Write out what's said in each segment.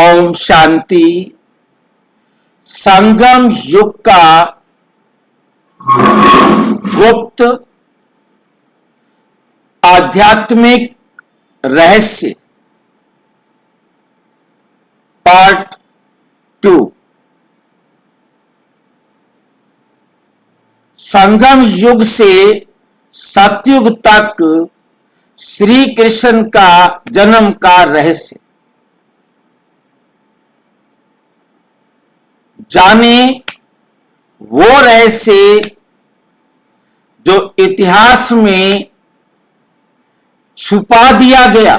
ओम शांति। संगम युग का गुप्त आध्यात्मिक रहस्य पार्ट 2। संगम युग से सतयुग तक श्री कृष्ण का जन्म का रहस्य जाने। वो रहस्य जो इतिहास में छुपा दिया गया।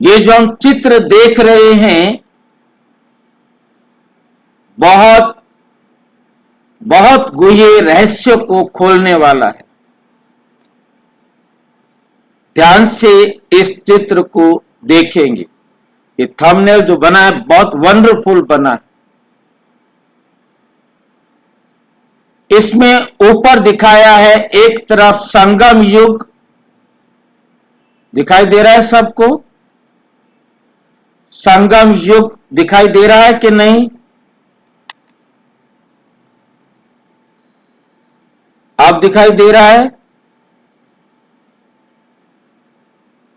ये जो हम चित्र देख रहे हैं बहुत बहुत गूढ़े रहस्य को खोलने वाला है। ध्यान से इस चित्र को देखेंगे। ये थंबनेल जो बना है बहुत वंडरफुल बना है। इसमें ऊपर दिखाया है एक तरफ संगम युग दिखाई दे रहा है सबको। संगम युग दिखाई दे रहा है कि नहीं? अब दिखाई दे रहा है?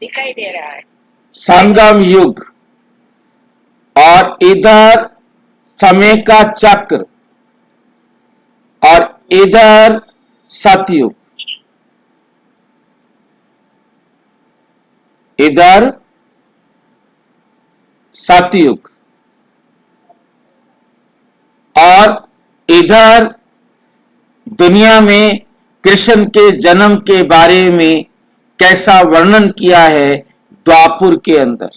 दिखाई दे रहा है। संगम युग और इधर समय का चक्र और इधर सतयुग, इधर सतयुग और इधर दुनिया में कृष्ण के जन्म के बारे में कैसा वर्णन किया है द्वापुर के अंदर,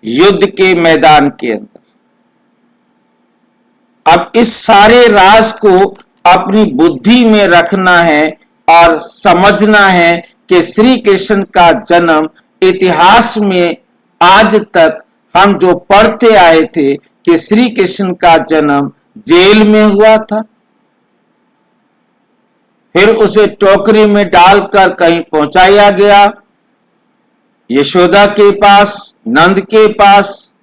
युद्ध के मैदान के अंदर। अब इस सारे राज को अपनी बुद्धि में रखना है और समझना है कि श्री कृष्ण का जन्म इतिहास में आज तक हम जो पढ़ते आए थे कि श्री कृष्ण का जन्म जेल में हुआ था, फिर उसे टोकरी में डालकर कहीं पहुंचाया गया यशोदा के पास, नंद के पास।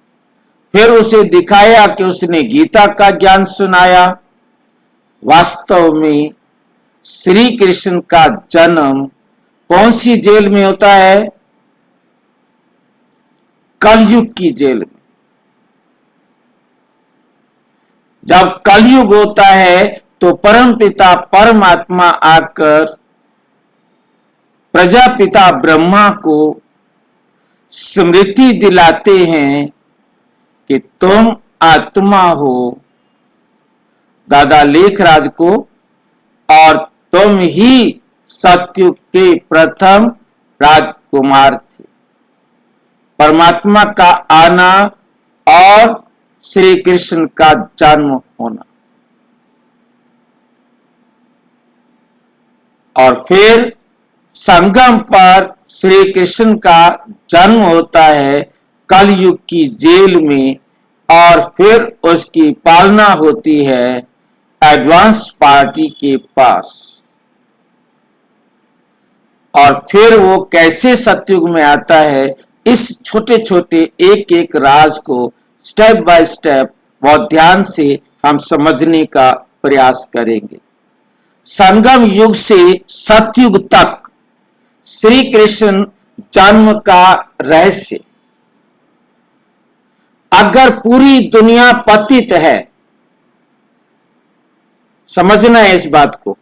फिर उसे दिखाया कि उसने गीता का ज्ञान सुनाया। वास्तव में श्री कृष्ण का जन्म कौन सी जेल में होता है? कलयुग की जेल में। जब कलयुग होता है तो परमपिता परमात्मा आकर प्रजापिता ब्रह्मा को स्मृति दिलाते हैं कि तुम आत्मा हो, दादा लेखराज को, और तुम ही सतयुग के प्रथम राजकुमार थे। परमात्मा का आना और श्री कृष्ण का जन्म होना, और फिर संगम पर श्री कृष्ण का जन्म होता है कलयुग की जेल में, और फिर उसकी पालना होती है एडवांस पार्टी के पास। और फिर वो कैसे सतयुग में आता है, इस छोटे छोटे एक एक राज को स्टेप बाय स्टेप बहुत ध्यान से हम समझने का प्रयास करेंगे। संगम युग से सतयुग तक श्री कृष्ण जन्म का रहस्य। अगर पूरी दुनिया पतित है, समझना है इस बात को,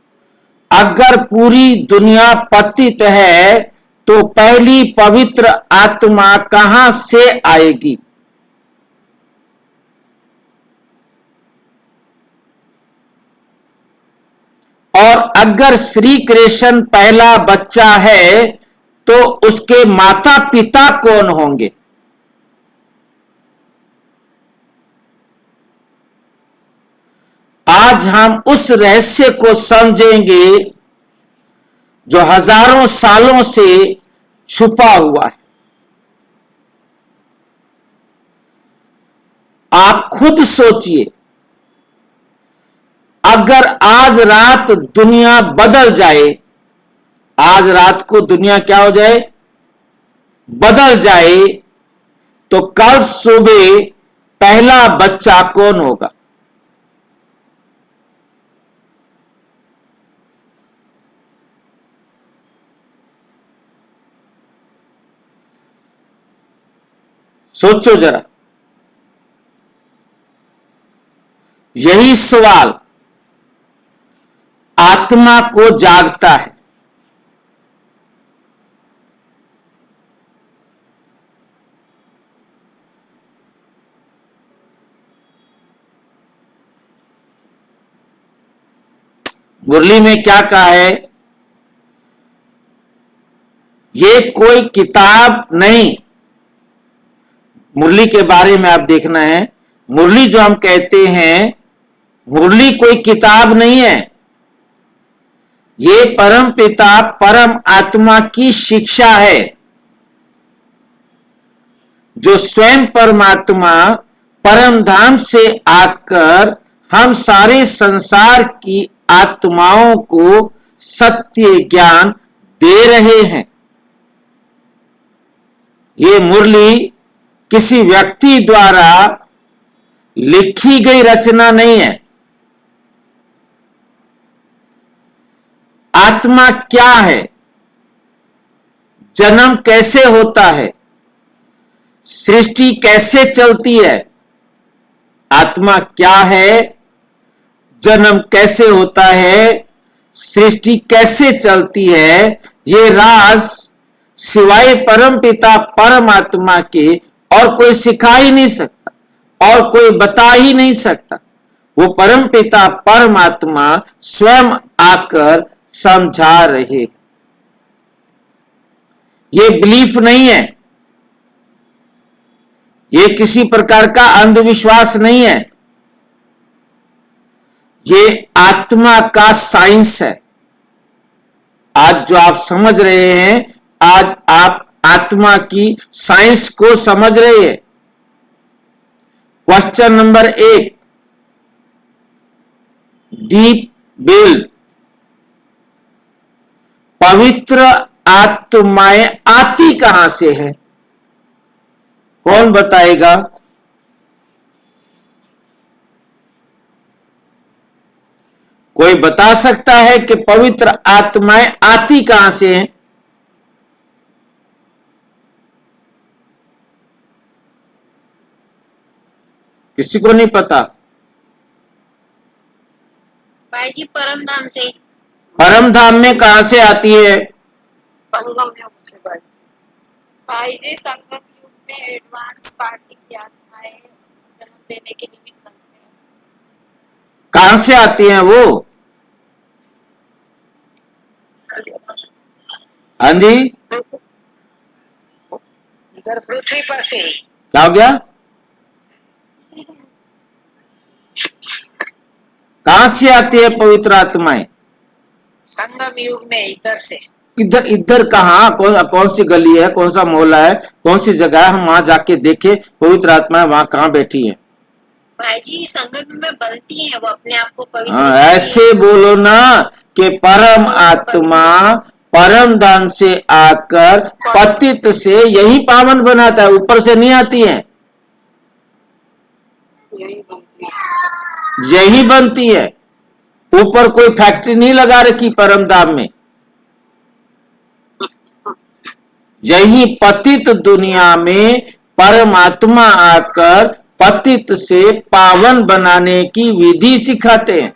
अगर पूरी दुनिया पतित है तो पहली पवित्र आत्मा कहां से आएगी? और अगर श्री कृष्ण पहला बच्चा है तो उसके माता पिता कौन होंगे? आज हम उस रहस्य को समझेंगे जो हजारों सालों से छुपा हुआ है। आप खुद सोचिए अगर आज रात दुनिया बदल जाए, आज रात को दुनिया क्या हो जाए, बदल जाए, तो कल सुबह पहला बच्चा कौन होगा? सोचो जरा। यही सवाल आत्मा को जागता है। मुरली में क्या कहा है? ये कोई किताब नहीं। मुरली के बारे में आप देखना है, मुरली जो हम कहते हैं, मुरली कोई किताब नहीं है। ये परम पिता परम आत्मा की शिक्षा है, जो स्वयं परमात्मा परम धाम से आकर हम सारे संसार की आत्माओं को सत्य ज्ञान दे रहे हैं। ये मुरली किसी व्यक्ति द्वारा लिखी गई रचना नहीं है। आत्मा क्या है, जन्म कैसे होता है, सृष्टि कैसे चलती है, आत्मा क्या है, जन्म कैसे होता है, सृष्टि कैसे चलती है, ये राज सिवाय परम पिता परमात्मा के और कोई सिखा ही नहीं सकता और कोई बता ही नहीं सकता। वो परम पिता परमात्मा स्वयं आकर समझा रहे। ये बिलीफ नहीं है, ये किसी प्रकार का अंधविश्वास नहीं है, ये आत्मा का साइंस है। आज जो आप समझ रहे हैं, आज आप आत्मा की साइंस को समझ रहे हैं। क्वेश्चन नंबर 1, डीप बिल्ड, पवित्र आत्माएं आती कहां से है? कौन बताएगा? कोई बता सकता है कि पवित्र आत्माएं आती कहां से हैं? किसी को नहीं पता? भाई जी परम धाम से। परम धाम में कहां से आती है? संगम युग से भाई जी संगम युग में एडवांस पार्टी की आत्माएं जन्म देने के निमित्त बनते हैं। कहां से आती हैं वो? हाँ जी, इधर पृथ्वी पर से। क्या हो गया? कहां से आती है पवित्र आत्माएं? संगम युग में इधर से। इधर इधर कहाँ? कौन सी गली है, कौन सा मोहल्ला है, कौन सी जगह है? हम वहां जाके देखे पवित्र आत्माएं वहां कहाँ बैठी है? भाई जी संगम में बनती हैं, वो अपने आप को पवित्र। ऐसे बोलो ना कि परम आत्मा परम धाम से आकर पतित से यही पावन बनाता है, ऊपर से नहीं आती है। यही बनती है, ऊपर कोई फैक्ट्री नहीं लगा रखी परम धाम में। यही पतित दुनिया में परमात्मा आकर पतित से पावन बनाने की विधि सिखाते हैं।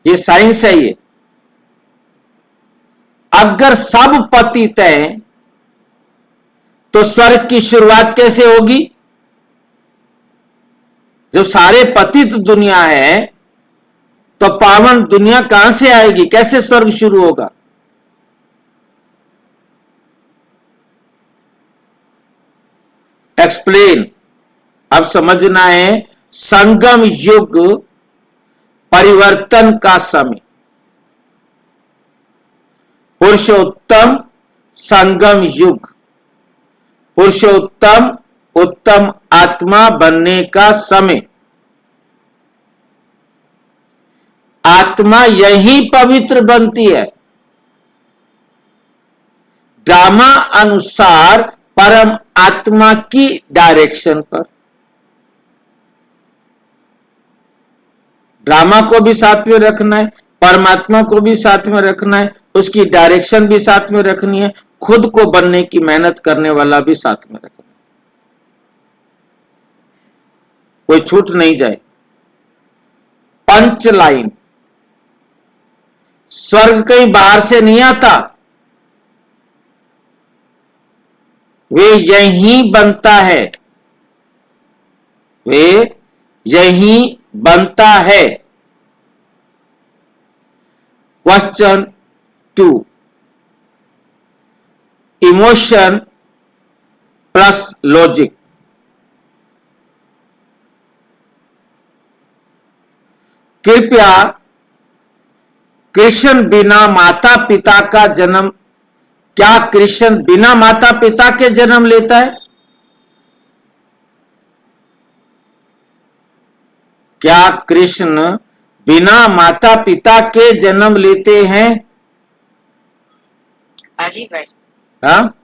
ये साइंस है। ये अगर सब पतित है तो स्वर्ग की शुरुआत कैसे होगी? जब सारे पतित दुनिया है तो पावन दुनिया कहां से आएगी? कैसे स्वर्ग शुरू होगा? एक्सप्लेन। अब समझना है, संगम युग परिवर्तन का समय। पुरुषोत्तम संगम युग, पुरुषोत्तम उत्तम आत्मा बनने का समय। आत्मा यही पवित्र बनती है। ड्रामा अनुसार परम आत्मा की डायरेक्शन पर। ड्रामा को भी साथ में रखना है, परमात्मा को भी साथ में रखना है, उसकी डायरेक्शन भी साथ में रखनी है, खुद को बनने की मेहनत करने वाला भी साथ में रखना है, कोई छूट नहीं जाए। पंच लाइन, स्वर्ग कहीं बाहर से नहीं आता, वे यहीं बनता है, वे यहीं बनता है। Question 2, emotion plus logic. कृपया कृष्ण बिना माता पिता का जन्म, क्या कृष्ण बिना माता पिता के जन्म लेता है? क्या कृष्ण बिना माता पिता के जन्म लेते हैं? हाजी भाई। हाँ,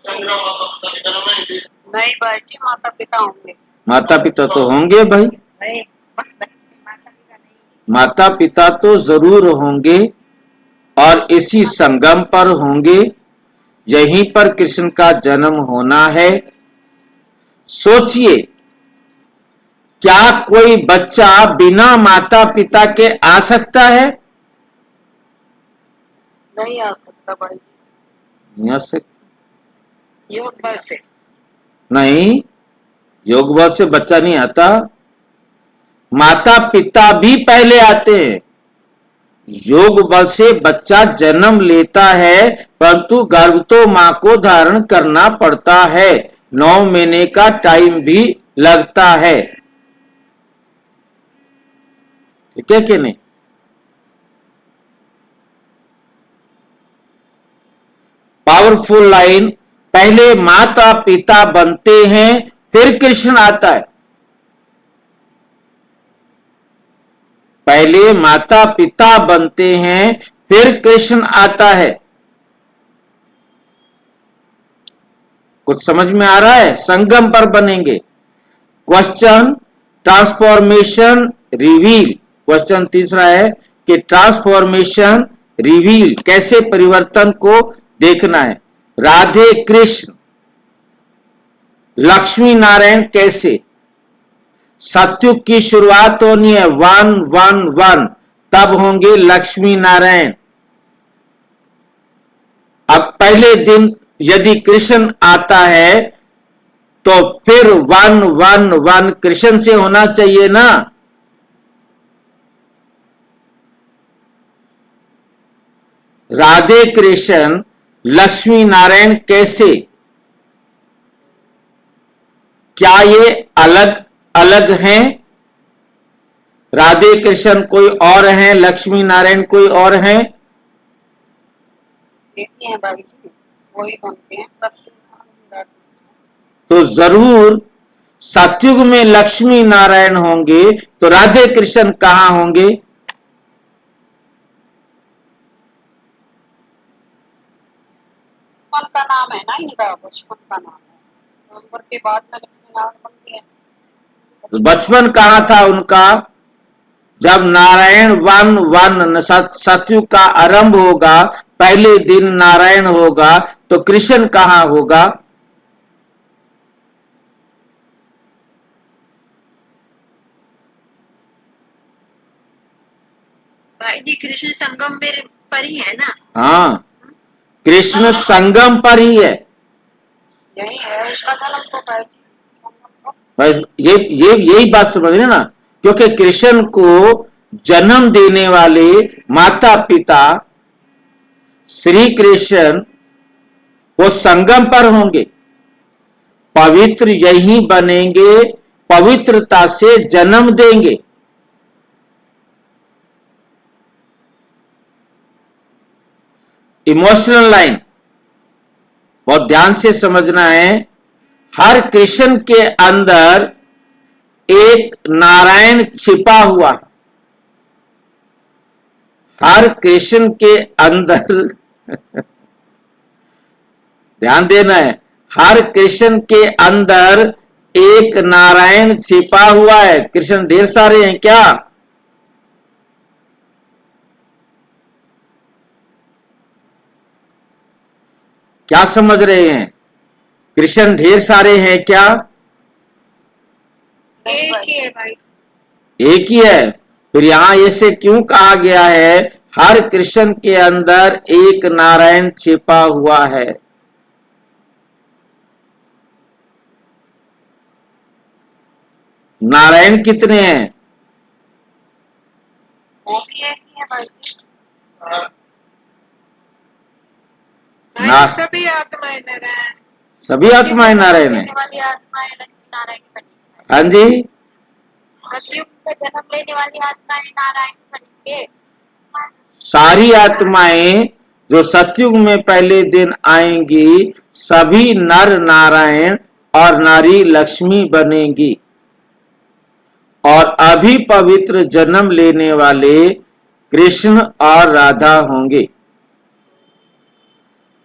नहीं भाई जी, माता पिता होंगे। माता पिता तो होंगे भाई, नहीं, माता पिता नहीं। माता पिता तो जरूर होंगे और इसी संगम पर होंगे, यहीं पर कृष्ण का जन्म होना है। सोचिए, क्या कोई बच्चा बिना माता पिता के आ सकता है? नहीं आ सकता भाई जी, नहीं आ सकता। योग बल से। नहीं, योग बल से बच्चा नहीं आता, माता पिता भी पहले आते हैं। योग बल से बच्चा जन्म लेता है, परंतु गर्भ तो मां को धारण करना पड़ता है, 9 महीने का टाइम भी लगता है। ठीक है कि नहीं? पावरफुल लाइन, पहले माता पिता बनते हैं फिर कृष्ण आता है। पहले माता पिता बनते हैं फिर कृष्ण आता है। कुछ समझ में आ रहा है? संगम पर बनेंगे। Question transformation reveal. क्वेश्चन तीसरा है कि ट्रांसफॉर्मेशन रिवील, कैसे परिवर्तन को देखना है। राधे कृष्ण लक्ष्मी नारायण कैसे? सतयुग की शुरुआत होनी है 111, तब होंगे लक्ष्मी नारायण। अब पहले दिन यदि कृष्ण आता है तो फिर 111 कृष्ण से होना चाहिए ना। राधे कृष्ण लक्ष्मी नारायण कैसे? क्या ये अलग अलग हैं? राधे कृष्ण कोई और हैं, लक्ष्मी नारायण कोई और हैं? देखते हैं भाई जी, वही बनते हैं लक्ष्मी नारायण। तो जरूर सतयुग में लक्ष्मी नारायण होंगे, तो राधे कृष्ण कहां होंगे? बचपन का नाम है ना इनका, बचपन का नाम है, स्वयंवर के बाद में लक्ष्मी नारायण बनते हैं। तो बचपन कहां था उनका? जब नारायण 1 सतयुग का आरंभ होगा, पहले दिन नारायण होगा, तो कृष्ण कहां होगा? भाई जी कृष्ण संगम में पर ही है ना। हाँ, कृष्ण संगम पर ही है। यही है उसका जन्म तो भाई जी, संगम पर। बस यही बात समझ रहे ना, क्योंकि कृष्ण को जन्म देने वाले माता पिता श्री कृष्ण वो संगम पर होंगे, पवित्र यही बनेंगे, पवित्रता से जन्म देंगे। इमोशनल लाइन बहुत ध्यान से समझना है। हर कृष्ण के अंदर एक नारायण छिपा हुआ है। हर कृष्ण के अंदर ध्यान देना है, हर कृष्ण के अंदर एक नारायण छिपा हुआ है। कृष्ण ढेर सारे हैं क्या? क्या समझ रहे हैं? कृष्ण ढेर सारे हैं क्या? एक ही है भाई। एक ही है। फिर यहां ऐसे क्यों कहा गया है हर कृष्ण के अंदर एक नारायण छिपा हुआ है? नारायण कितने हैं? वो भी एक ही है भाई। ना सभी आत्माएं नारायण। सभी आत्माएं नारायण है। लेने वाली आत्माएं लक्ष्मी नारायण बनेगी। हाँ जी, सतयुग में जन्म लेने वाली आत्माएं नारायण बनेंगे। सारी आत्माएं जो सतयुग में पहले दिन आएंगी सभी नर नारायण और नारी लक्ष्मी बनेंगी और अभी पवित्र जन्म लेने वाले कृष्ण और राधा होंगे।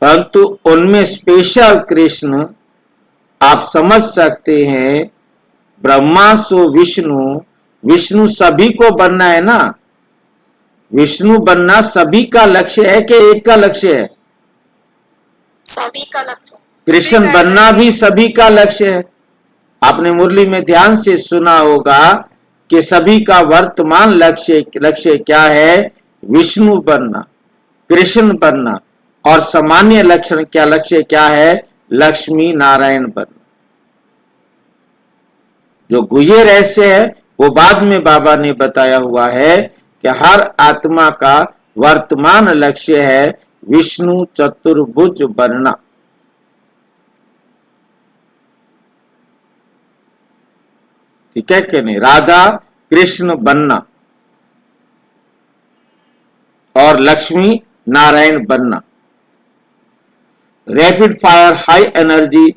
परंतु उनमें स्पेशल कृष्ण आप समझ सकते हैं, ब्रह्मा सो विष्णु, विष्णु सभी को बनना है ना। विष्णु बनना सभी का लक्ष्य है कि एक का लक्ष्य है? सभी का लक्ष्य। कृष्ण बनना भी सभी का लक्ष्य है। आपने मुरली में ध्यान से सुना होगा कि सभी का वर्तमान लक्ष्य क्या है? विष्णु बनना, कृष्ण बनना, और सामान्य लक्ष्य क्या है? लक्ष्मी नारायण बनना। जो गुह्य रहस्य है वो बाद में बाबा ने बताया हुआ है कि हर आत्मा का वर्तमान लक्ष्य है विष्णु चतुर्भुज बनना। ठीक है कि नहीं? राधा कृष्ण बनना और लक्ष्मी नारायण बनना। रैपिड फायर हाई एनर्जी,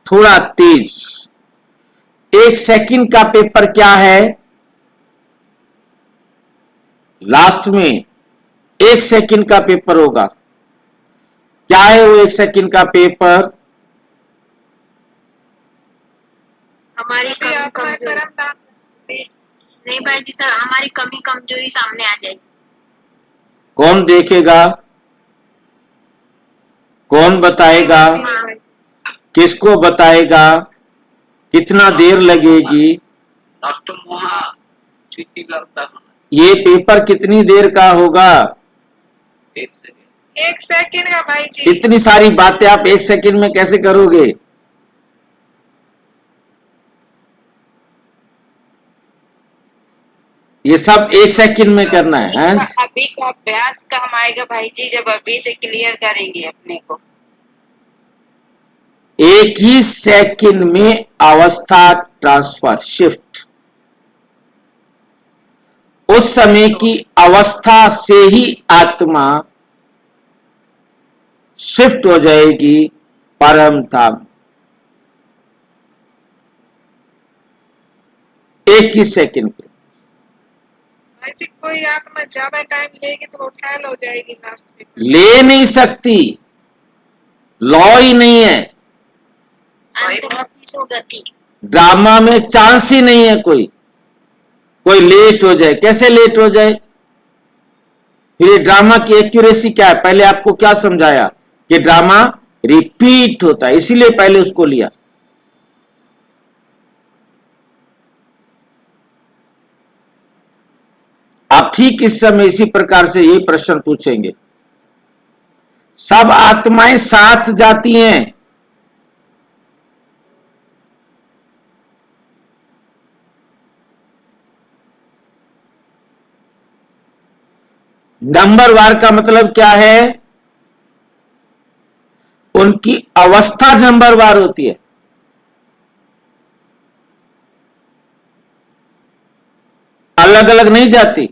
थोड़ा तेज। 1 सेकंड का पेपर क्या है? लास्ट में 1 सेकंड का पेपर होगा। क्या है वो 1 सेकंड का पेपर? हमारी नहीं भाई जी सर, हमारी कमी कमजोरी सामने आ जाएगी। कौन देखेगा? कौन बताएगा? किसको बताएगा? कितना देर लगेगी? ये पेपर कितनी देर का होगा? 1 सेकंड का भाई जी। इतनी सारी बातें आप 1 सेकंड में कैसे करोगे? ये सब 1 सेकंड में करना है, हैं? अभी का अभ्यास काम आएगा भाई जी, जब अभी से क्लियर करेंगे अपने को। एक ही सेकंड में अवस्था ट्रांसफर, शिफ्ट। उस समय की अवस्था से ही आत्मा शिफ्ट हो जाएगी परम धाम। एक ही सेकंड पे। भाई जी कोई आत्मा ज्यादा टाइम लेगी तो वो फेल हो जाएगी लास्ट में। ले नहीं सकती, लॉ ही नहीं है। गति ड्रामा में चांस ही नहीं है कोई लेट हो जाए। कैसे लेट हो जाए? फिर ये ड्रामा की एक्यूरेसी क्या है? पहले आपको क्या समझाया कि ड्रामा रिपीट होता है, इसीलिए पहले उसको लिया। आप ठीक इस समय इसी प्रकार से यही प्रश्न पूछेंगे। सब आत्माएं साथ जाती हैं। नंबर वार का मतलब क्या है? उनकी अवस्था नंबर वार होती है। अलग अलग नहीं जाती।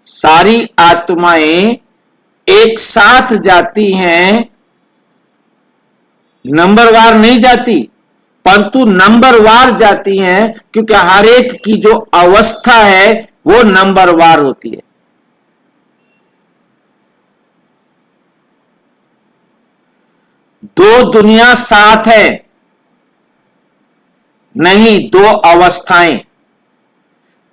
सारी आत्माएं एक साथ जाती हैं, नंबरवार नहीं जाती, परंतु नंबरवार जाती हैं, क्योंकि हर एक की जो अवस्था है वो नंबरवार होती है। दो दुनिया साथ है, नहीं दो अवस्थाएं।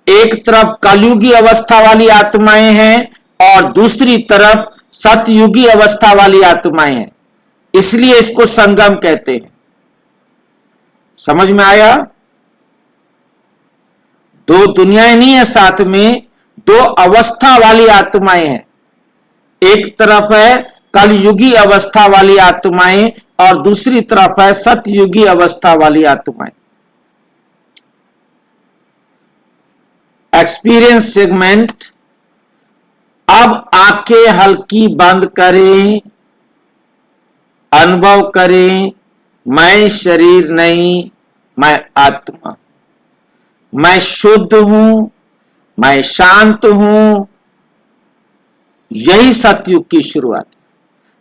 एक तरफ कलयुगी अवस्था वाली आत्माएं हैं और दूसरी तरफ सतयुगी अवस्था वाली आत्माएं हैं, इसलिए इसको संगम कहते हैं। समझ में आया? दो दुनियाएं नहीं है साथ में, दो अवस्था वाली आत्माएं हैं। एक तरफ है कलयुगी अवस्था वाली आत्माएं और दूसरी तरफ है सतयुगी अवस्था वाली आत्माएं। Experience segment. अब आंखें हल्की बंद करें, अनुभव करें, मैं शरीर नहीं, मैं आत्मा, मैं शुद्ध हूं, मैं शांत हूं। यही सतयुग की शुरुआत है।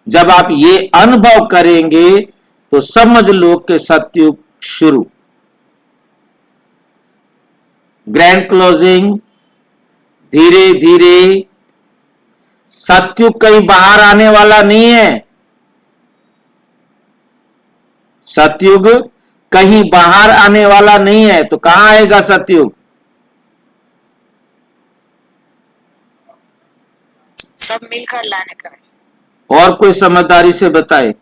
जब आप ये अनुभव करेंगे तो समझ लो कि सतयुग शुरू। Grand closing. धीरे धीरे। सतयुग कहीं बाहर आने वाला नहीं है। सतयुग कहीं बाहर आने वाला नहीं है। तो कहां आएगा सतयुग? सब मिलकर लाने का है। और कोई समझदारी से बताए।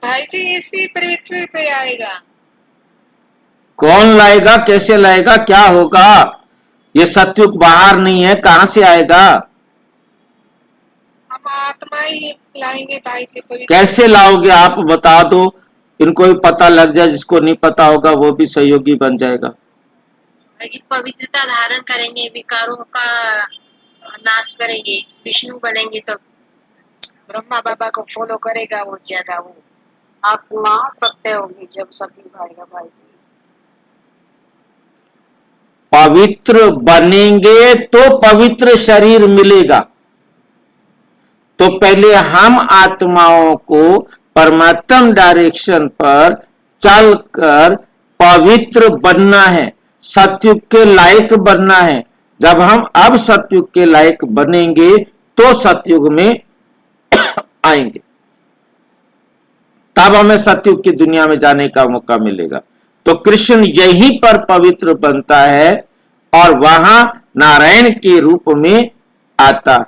भाई जी इसी पृथ्वी पे आएगा। कौन लाएगा? कैसे लाएगा? क्या होगा? ये सतयुग बाहर नहीं है, कहां से आएगा? हम आत्मा ही लाएंगे भाई जी। कैसे लाओगे आप बता दो, इनको भी पता लग जाए, जिसको नहीं पता होगा वो भी सहयोगी बन जाएगा। पवित्रता धारण करेंगे, विकारों का नाश करेंगे, विष्णु बनेंगे सब। ब्रह्मा बाबा को फॉलो करेगा वो ज्यादा। वो आत्मा सत्य होगी जब सतयुग आएगा भाई जी। पवित्र बनेंगे तो पवित्र शरीर मिलेगा। तो पहले हम आत्माओं को परमात्म डायरेक्शन पर चलकर पवित्र बनना है, सतयुग के लायक बनना है। जब हम अब सतयुग के लायक बनेंगे तो सतयुग में आएंगे, तब हमें सतयुग की दुनिया में जाने का मौका मिलेगा। तो कृष्ण यहीं पर पवित्र बनता है और वहां नारायण के रूप में आता है।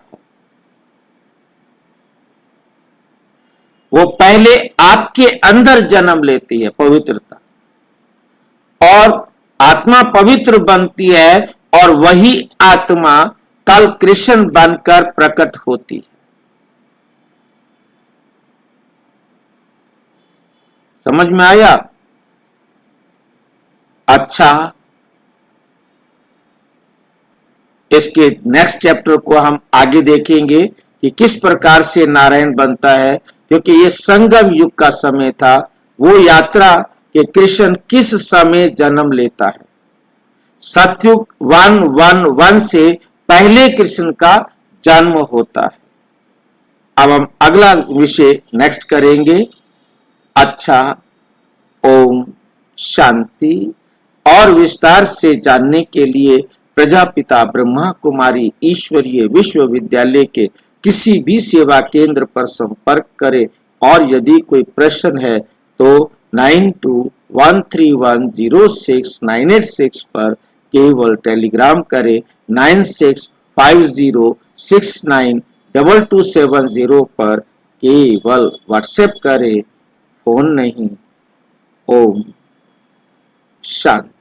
वो पहले आपके अंदर जन्म लेती है पवित्रता, और आत्मा पवित्र बनती है और वही आत्मा कल कृष्ण बनकर प्रकट होती है। समझ में आया? अच्छा, इसके नेक्स्ट चैप्टर को हम आगे देखेंगे कि किस प्रकार से नारायण बनता है, क्योंकि ये संगम युग का समय था। वो यात्रा कि कृष्ण किस समय जन्म लेता है। सतयुग 111 से पहले कृष्ण का जन्म होता है। अब हम अगला विषय नेक्स्ट करेंगे। अच्छा, ओम शांति। और विस्तार से जानने के लिए प्रजापिता ब्रह्मा कुमारी ईश्वरीय विश्वविद्यालय के किसी भी सेवा केंद्र पर संपर्क करें, और यदि कोई प्रश्न है तो 9213106986 पर केवल टेलीग्राम करें। 9650692270 पर केवल व्हाट्सएप करें, फोन नहीं। ओम शांति।